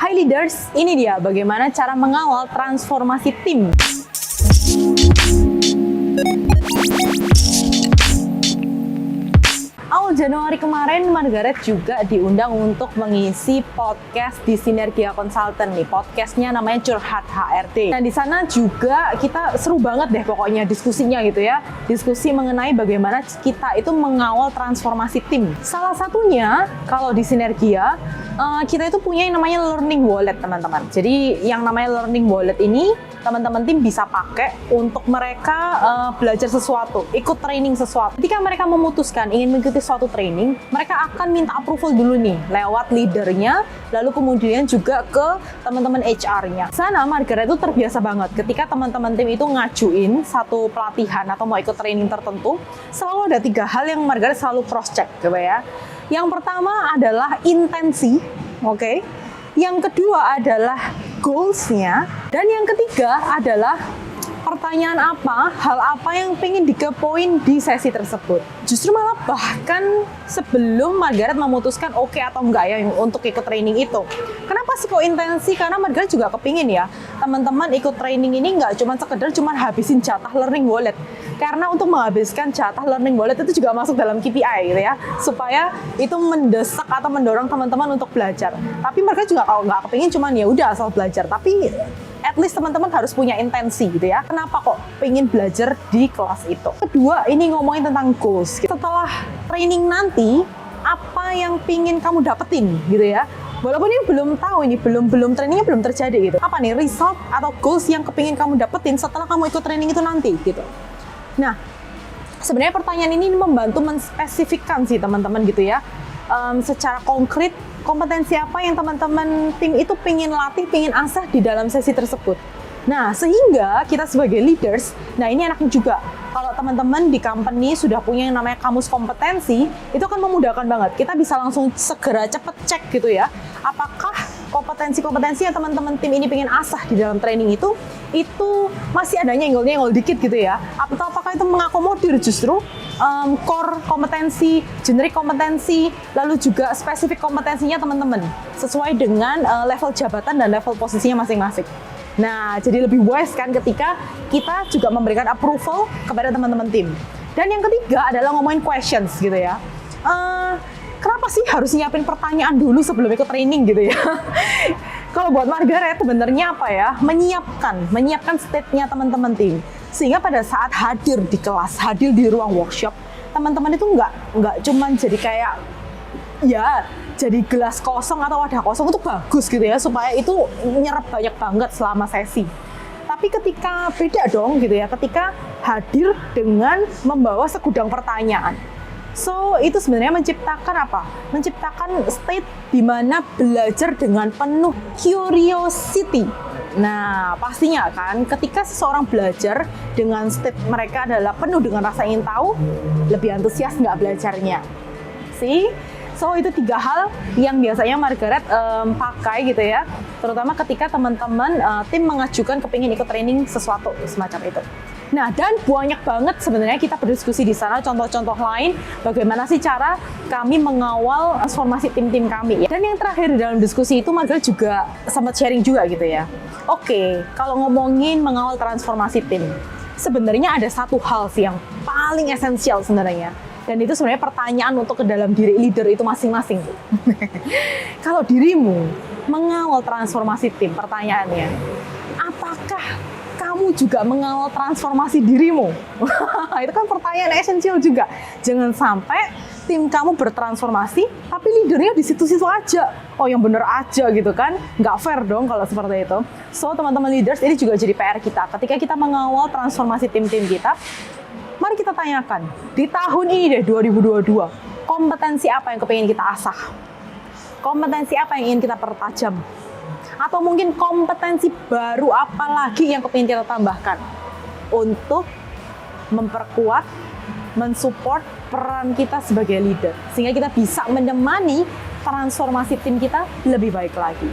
Hai leaders, ini dia bagaimana cara mengawal transformasi tim. Awal Januari kemarin, Margaret juga diundang untuk mengisi podcast di Sinergia Consultant nih. Podcastnya namanya Curhat HRD. Nah, di sana juga kita seru banget deh pokoknya diskusinya gitu ya. Diskusi mengenai bagaimana kita itu mengawal transformasi tim. Salah satunya, kalau di Sinergia, kita itu punya yang namanya Learning Wallet, teman-teman. Jadi, yang namanya Learning Wallet ini, teman-teman tim bisa pakai untuk mereka belajar sesuatu, ikut training sesuatu. Ketika mereka memutuskan ingin mengikuti suatu training, mereka akan minta approval dulu nih lewat leadernya, lalu kemudian juga ke teman-teman HR-nya. Sana Margaret itu terbiasa banget ketika teman-teman tim itu ngajuin satu pelatihan atau mau ikut training tertentu, selalu ada 3 hal yang Margaret selalu cross-check gitu ya. Yang pertama adalah intensi, oke? Yang kedua adalah goals-nya, dan yang ketiga adalah pertanyaan apa, hal apa yang pengen dikepoin di sesi tersebut. Justru malah bahkan sebelum Margaret memutuskan oke atau enggak ya untuk ikut training itu. Kenapa sih kok intensi? Karena Margaret juga kepingin ya, teman-teman ikut training ini nggak sekedar habisin jatah Learning Wallet. Karena untuk menghabiskan jatah Learning Wallet itu juga masuk dalam KPI gitu ya, supaya itu mendesak atau mendorong teman-teman untuk belajar. Tapi Margaret juga kalau nggak kepingin cuman ya udah asal belajar, tapi at least teman-teman harus punya intensi gitu ya. Kenapa kok pengen belajar di kelas itu? Kedua, ini ngomongin tentang goals. Setelah training nanti, apa yang pengen kamu dapetin gitu ya? Walaupun ini belum tahu, ini belum trainingnya belum terjadi gitu. Apa nih result atau goals yang kepingin kamu dapetin setelah kamu ikut training itu nanti gitu. Nah, sebenarnya pertanyaan ini membantu menspesifikkan sih teman-teman gitu ya. Secara konkret, kompetensi apa yang teman-teman tim itu pengen latih, pengen asah di dalam sesi tersebut. Nah, sehingga kita sebagai leaders, nah ini enaknya juga, kalau teman-teman di company sudah punya yang namanya kamus kompetensi, itu akan memudahkan banget. Kita bisa langsung segera cepet cek gitu ya, apakah kompetensi-kompetensi yang teman-teman tim ini pengen asah di dalam training itu masih ada nyenggol-nyenggol dikit gitu ya, atau apakah itu mengakomodir justru core kompetensi, generic kompetensi, lalu juga spesifik kompetensinya teman-teman sesuai dengan level jabatan dan level posisinya masing-masing. Nah, jadi lebih wise kan ketika kita juga memberikan approval kepada teman-teman tim. Dan yang ketiga adalah ngomongin questions gitu ya. Kenapa sih harus nyiapin pertanyaan dulu sebelum ikut training gitu ya? Kalau buat Margaret sebenarnya apa ya? Menyiapkan state-nya teman-teman tim. Sehingga pada saat hadir di kelas, hadir di ruang workshop, teman-teman itu nggak cuman jadi kayak ya jadi gelas kosong atau wadah kosong itu bagus gitu ya, supaya itu nyerap banyak banget selama sesi. Tapi ketika beda dong gitu ya, ketika hadir dengan membawa segudang pertanyaan. So, itu sebenarnya menciptakan apa? Menciptakan state di mana belajar dengan penuh curiosity. Nah, pastinya kan ketika seseorang belajar dengan state mereka adalah penuh dengan rasa ingin tahu, lebih antusias nggak belajarnya. See? So, itu 3 hal yang biasanya Margaret pakai gitu ya, terutama ketika teman-teman tim mengajukan kepingin ikut training sesuatu semacam itu. Nah, dan banyak banget sebenarnya kita berdiskusi di sana, contoh-contoh lain bagaimana sih cara kami mengawal transformasi tim-tim kami. Dan yang terakhir di dalam diskusi itu Margaret juga sempat sharing juga gitu ya. Oke, kalau ngomongin mengawal transformasi tim, sebenarnya ada satu hal sih yang paling esensial sebenarnya. Dan itu sebenarnya pertanyaan untuk ke dalam diri leader itu masing-masing. Kalau dirimu mengawal transformasi tim, pertanyaannya, apakah kamu juga mengawal transformasi dirimu? Itu kan pertanyaan esensial juga. Jangan sampai tim kamu bertransformasi, tapi leadernya di situ-situ aja. Oh, yang bener aja gitu kan. Nggak fair dong kalau seperti itu. So, teman-teman leaders, ini juga jadi PR kita. Ketika kita mengawal transformasi tim-tim kita, mari kita tanyakan, di tahun ini deh, 2022, kompetensi apa yang kepingin kita asah? Kompetensi apa yang ingin kita pertajam? Atau mungkin kompetensi baru apa lagi yang kepingin kita tambahkan untuk memperkuat, mensupport peran kita sebagai leader, sehingga kita bisa menemani transformasi tim kita lebih baik lagi.